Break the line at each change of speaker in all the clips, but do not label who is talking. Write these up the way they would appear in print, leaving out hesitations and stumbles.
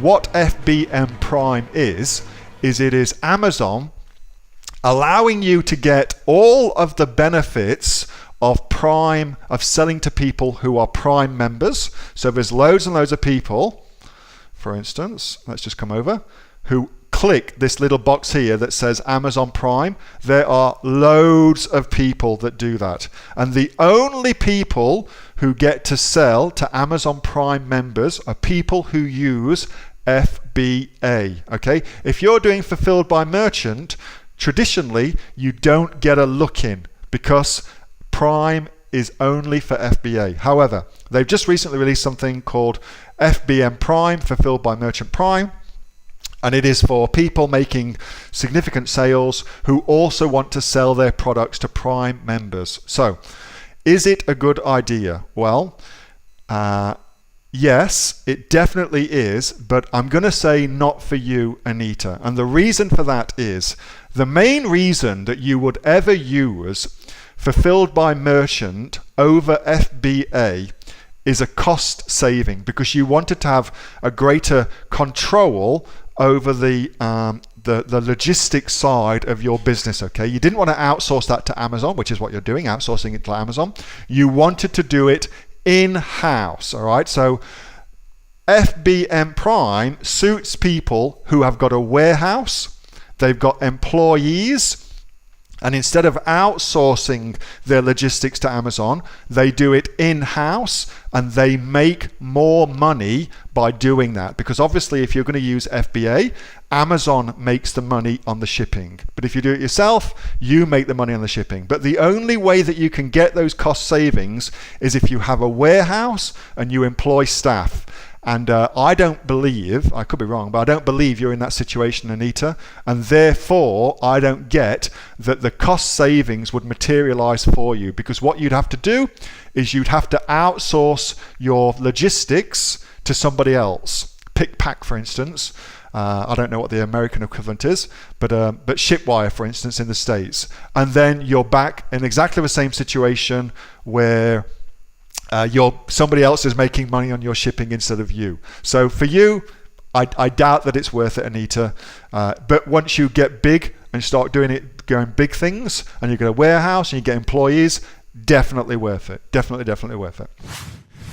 what FBM Prime is it is Amazon allowing you to get all of the benefits of Prime, of selling to people who are Prime members. So there's loads and loads of people, for instance, let's just come over, who click this little box here that says Amazon Prime. There are loads of people that do that. And the only people who get to sell to Amazon Prime members are people who use FBA, okay? If you're doing fulfilled by merchant, traditionally you don't get a look-in because Prime is only for FBA. However, they've just recently released something called FBM Prime, fulfilled by merchant Prime, and it is for people making significant sales who also want to sell their products to Prime members. So, is it a good idea? Well, yes, it definitely is, but I'm going to say not for you, Anita. And the reason for that is, the main reason that you would ever use fulfilled by merchant over FBA is a cost saving, because you wanted to have a greater control over the logistics side of your business, okay? You didn't want to outsource that to Amazon, which is what you're doing, outsourcing it to Amazon. You wanted to do it in-house, all right? So FBM Prime suits people who have got a warehouse, they've got employees, and instead of outsourcing their logistics to Amazon, they do it in-house, and they make more money by doing that. Because obviously, if you're going to use FBA, Amazon makes the money on the shipping. But if you do it yourself, you make the money on the shipping. But the only way that you can get those cost savings is if you have a warehouse and you employ staff. And I don't believe, I could be wrong, but I don't believe you're in that situation, Anita, and therefore I don't get that the cost savings would materialize for you, because what you'd have to do is you'd have to outsource your logistics to somebody else. Pick Pack, for instance. I don't know what the American equivalent is, but Shipwire, for instance, in the States. And then you're back in exactly the same situation where somebody else is making money on your shipping instead of you. So for you, I doubt that it's worth it, Anita. But once you get big and start going big things, and you get a warehouse and you get employees, definitely worth it. Definitely worth it.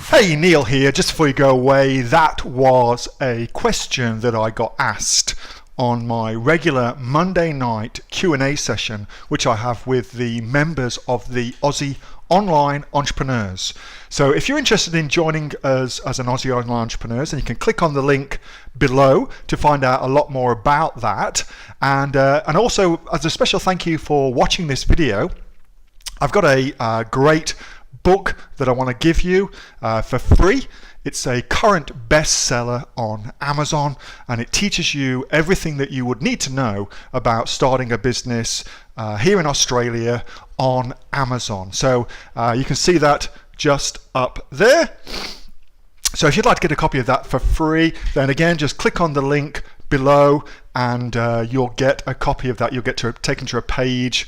Hey, Neil here. Just before you go away, that was a question that I got asked on my regular Monday night Q&A session, which I have with the members of the Aussie Online Entrepreneurs. So if you're interested in joining us as an Aussie Online Entrepreneurs, then you can click on the link below to find out a lot more about that. And also, as a special thank you for watching this video, I've got a great book that I want to give you for free. It's a current bestseller on Amazon, and it teaches you everything that you would need to know about starting a business here in Australia on Amazon. So you can see that just up there. So if you'd like to get a copy of that for free, then again, just click on the link below and you'll get a copy of that. You'll get taken to a page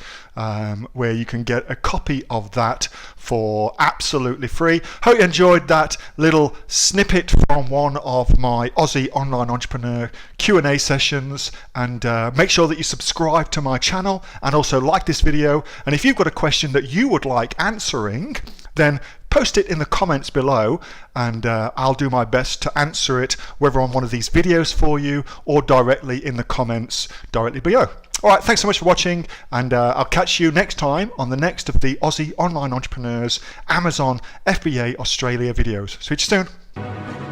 where you can get a copy of that for absolutely free. Hope you enjoyed that little snippet from one of my Aussie Online Entrepreneur Q&A sessions, and make sure that you subscribe to my channel and also like this video. And if you've got a question that you would like answering, then post it in the comments below, and I'll do my best to answer it, whether on one of these videos for you or directly in the comments directly below. All right, thanks so much for watching, and I'll catch you next time on the next of the Aussie Online Entrepreneurs Amazon FBA Australia videos. See you soon.